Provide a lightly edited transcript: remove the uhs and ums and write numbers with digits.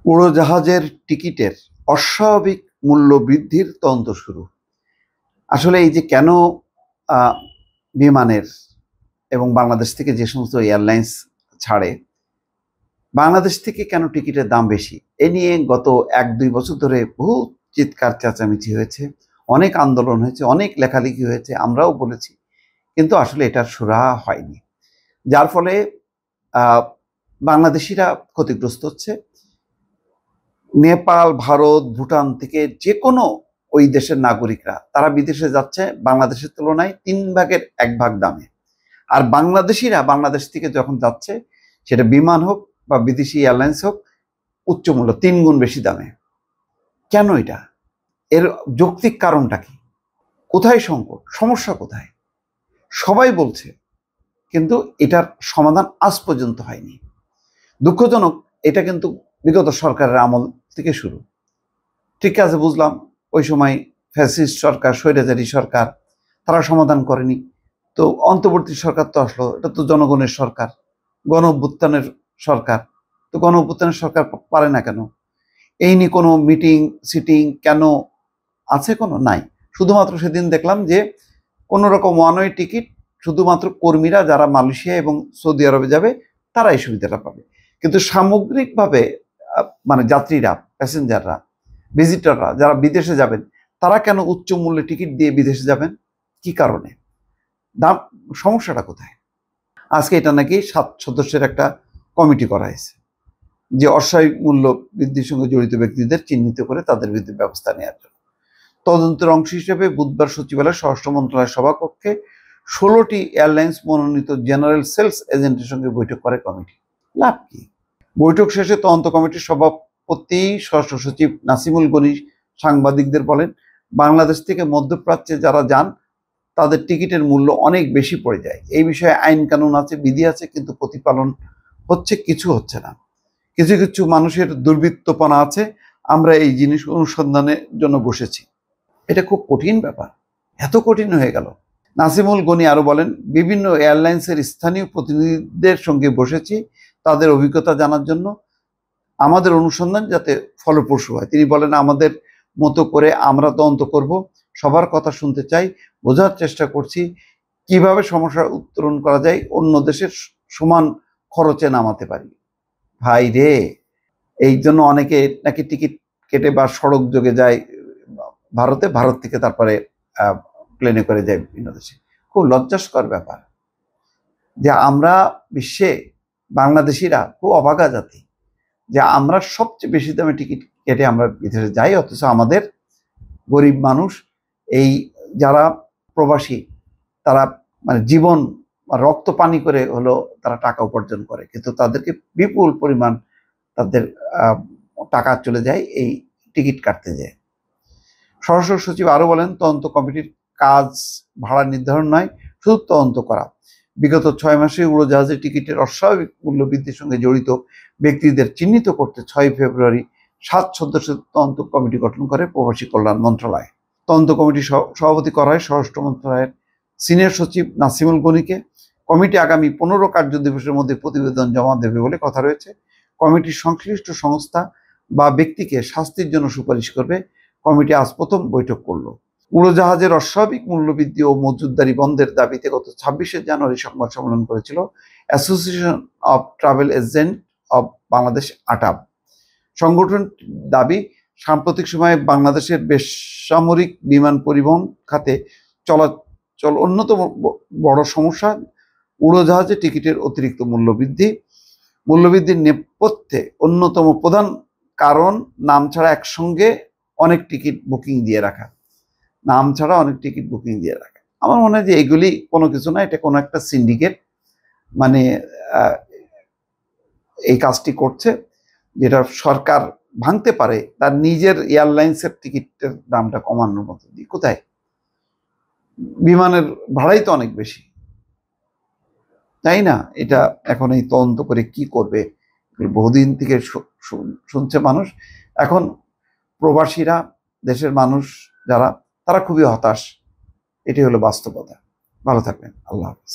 উড়োজাহাজের টিকিটের অস্বাভাবিক মূল্য বৃদ্ধির তদন্ত শুরু। আসলে এই যে কেন বিমানের এবং বাংলাদেশ থেকে যে সমস্ত এয়ারলাইন্স ছাড়ে, বাংলাদেশ থেকে কেন টিকিটের দাম বেশি, এ নিয়ে গত 1-2 বছর ধরে বহু চিৎকার চেঁচামেচি হয়েছে, অনেক আন্দোলন হয়েছে, অনেক লেখালেখি হয়েছে, আমরাও বলেছি, কিন্তু আসলে এটার সুরাহা হয়নি। যার ফলে বাংলাদেশিরা ক্ষতিগ্রস্ত হচ্ছে। নেপাল, ভারত, ভুটান থেকে যে কোনো ওই দেশের নাগরিকরা তারা বিদেশে যাচ্ছে বাংলাদেশের তুলনায় 3 ভাগের 1 ভাগ দামে। আর বাংলাদেশিরা বাংলাদেশ থেকে যখন যাচ্ছে, সেটা বিমান হোক বা বিদেশি এয়ারলাইন্স হোক, উচ্চ মূল্য 3 গুণ বেশি দামে। কেন এটা? এর যৌক্তিক কারণটা কি? কোথায় সংকট? সমস্যা কোথায়? সবাই বলছে, কিন্তু এটার সমাধান আজ পর্যন্ত হয়নি। দুঃখজনক, এটা কিন্তু বিগত সরকারের আমল থেকে শুরু। ঠিক আছে, বুঝলাম ওই সময় ফ্যাসিস্ট সরকার, স্বৈরাচারী সরকার, তারা সমাধান করেনি, তো অন্তর্বর্তী সরকার তো আসলো, এটা তো জনগণের সরকার, গণ অভ্যুত্থানের সরকার, তো গণ অভ্যুত্থানের সরকার পারে না কেন? এই নিয়ে কোনো মিটিং সিটিং কেন আছে? কোনো নাই। শুধুমাত্র সেদিন দেখলাম যে কোনো রকম ওয়ান ওয়ে টিকিট শুধুমাত্র কর্মীরা যারা মালয়েশিয়া এবং সৌদি আরবে যাবে তারা এই সুবিধাটা পাবে, কিন্তু সামগ্রিকভাবে মানে যাত্রীরা, প্যাসেঞ্জাররা, ভিজিটররা যারা বিদেশে যাবেন, তারা কেন উচ্চ মূল্যে টিকিট দিয়ে বিদেশে যাবেন? কি কারণে? দাম, সমস্যাটা কোথায়? আজকে এটা নাকি 7 সদস্যের একটা কমিটি করা হয়েছে, যে অস্বাভাবিক মূল্য বৃদ্ধির সঙ্গে জড়িত ব্যক্তিদের চিহ্নিত করে তাদের বিরুদ্ধে ব্যবস্থা নেওয়ার জন্য। তদন্তের অংশ হিসেবে বুধবার সচিবালয় স্বরাষ্ট্র মন্ত্রণালয়ের সভাকক্ষে 16টি এয়ারলাইন্স মনোনীত জেনারেল সেলস এজেন্টের সঙ্গে বৈঠক করে কমিটি। লাভ কি? বৈঠক শেষে তদন্ত কমিটির সভাপতি স্বরাষ্ট্র সচিব নাসিমুল গনি সাংবাদিকদের বলেন, বাংলাদেশ থেকে মধ্যপ্রাচ্যে যারা যান তাদের টিকিটের মূল্য অনেক বেশি পড়ে যায়। এই বিষয়ে আইন কানুন আছে, বিধি আছে, কিন্তু প্রতিপালন হচ্ছে কিছু হচ্ছে না। কিছু কিছু মানুষের দুর্বৃত্তপনা আছে, আমরা এই জিনিস অনুসন্ধানের জন্য বসেছি। এটা খুব কঠিন ব্যাপার, এত কঠিন হয়ে গেল। নাসিমুল গনি আরো বলেন, বিভিন্ন এয়ারলাইন্সের স্থানীয় প্রতিনিধিদের সঙ্গে বসেছি তাদের অভিজ্ঞতা জানার জন্য, আমাদের অনুসন্ধান যাতে ফলপ্রসূ হয়। তিনি বলেন, আমাদের মতো করে আমরা তদন্ত করব, সবার কথা শুনতে চাই, বোঝার চেষ্টা করছি কিভাবে সমস্যার উত্তরণ করা যায়, অন্য দেশের সমান খরচে নামাতে পারি। ভাই রে, এই জন্য অনেকে নাকি টিকিট কেটে বা সড়ক যোগে যায় ভারতে, ভারত থেকে তারপরে প্লেনে করে যায় বিভিন্ন দেশে। খুব লজ্জাস্কর ব্যাপার যে আমরা বিশ্বে, বাংলাদেশিরা খুব অভাগা জাতি, যে আমরা সবচেয়ে বেশি দামে টিকিট কেটে আমরা বিদেশে যাই, অথচ আমাদের গরিব মানুষ, এই যারা প্রবাসী, তারা মানে জীবন রক্ত পানি করে হলো তারা টাকা উপার্জন করে, কিন্তু তাদেরকে বিপুল পরিমাণ তাদের টাকা চলে যায় এই টিকিট কাটতে যায়। স্বরাষ্ট্র সচিব আরো বলেন, তদন্ত কমিটির কাজ ভাড়া নির্ধারণ নয়, শুধু তদন্ত করা। বিগত 6 মাসে উড়োজাহাজের টিকিটের অস্বাভাবিক মূল্য বৃদ্ধির সঙ্গে জড়িত ব্যক্তিদের চিহ্নিত করতে 6 ফেব্রুয়ারি 7 সদস্যের তদন্ত কমিটি গঠন করে প্রবাসী কল্যাণ মন্ত্রণালয়। তদন্ত কমিটি সভাপতি করা হয় স্বরাষ্ট্র মন্ত্রণালয়ের সিনিয়র সচিব নাসিমুল গনিকে। কমিটি আগামী 15 কার্য দিবসের মধ্যে প্রতিবেদন জমা দেবে বলে কথা রয়েছে। কমিটির সংশ্লিষ্ট সংস্থা বা ব্যক্তিকে শাস্তির জন্য সুপারিশ করবে। কমিটি আজ প্রথম বৈঠক করলো। উড়োজাহাজের অস্বাভাবিক মূল্যবৃদ্ধি ও মজুতদারি বন্ধের দাবিতে গত 26 জানুয়ারি সংবাদ সম্মেলন করেছিল association of travel agent of Bangladesh, ATAB. সংগঠন দাবি, সাম্প্রতিক সময়ে বাংলাদেশের বেসামরিক বিমান পরিবহন খাতে চলাচল অন্যতম বড় সমস্যা উড়োজাহাজে টিকিটের অতিরিক্ত মূল্যবৃদ্ধি। মূল্যবৃদ্ধির নেপথ্যে অন্যতম প্রধান কারণ নাম ছাড়া একসঙ্গে অনেক টিকিট বুকিং দিয়ে রাখা। নাম ছাড়া অনেক টিকিট বুকিং দিয়ে রাখা, আমার মনে হয় যে এগুলি কোনো কিছু না, এটা কোনো একটা সিন্ডিকেট মানে এই কাজটি করছে, যেটা সরকার ভাঙতে পারে তার নিজের এয়ারলাইন্সের টিকিটের দামটা কমানোর মতো দিয়ে। কোথায়? বিমানের ভাড়াই তো অনেক বেশি, তাই না? এটা এখন এই তদন্ত করে কি করবে? বহুদিন থেকে শুনছে মানুষ। এখন প্রবাসীরা, দেশের মানুষ যারা, তারা খুবই হতাশ। এটি হলো বাস্তবতা। ভালো থাকবেন। আল্লাহ হাফেজ।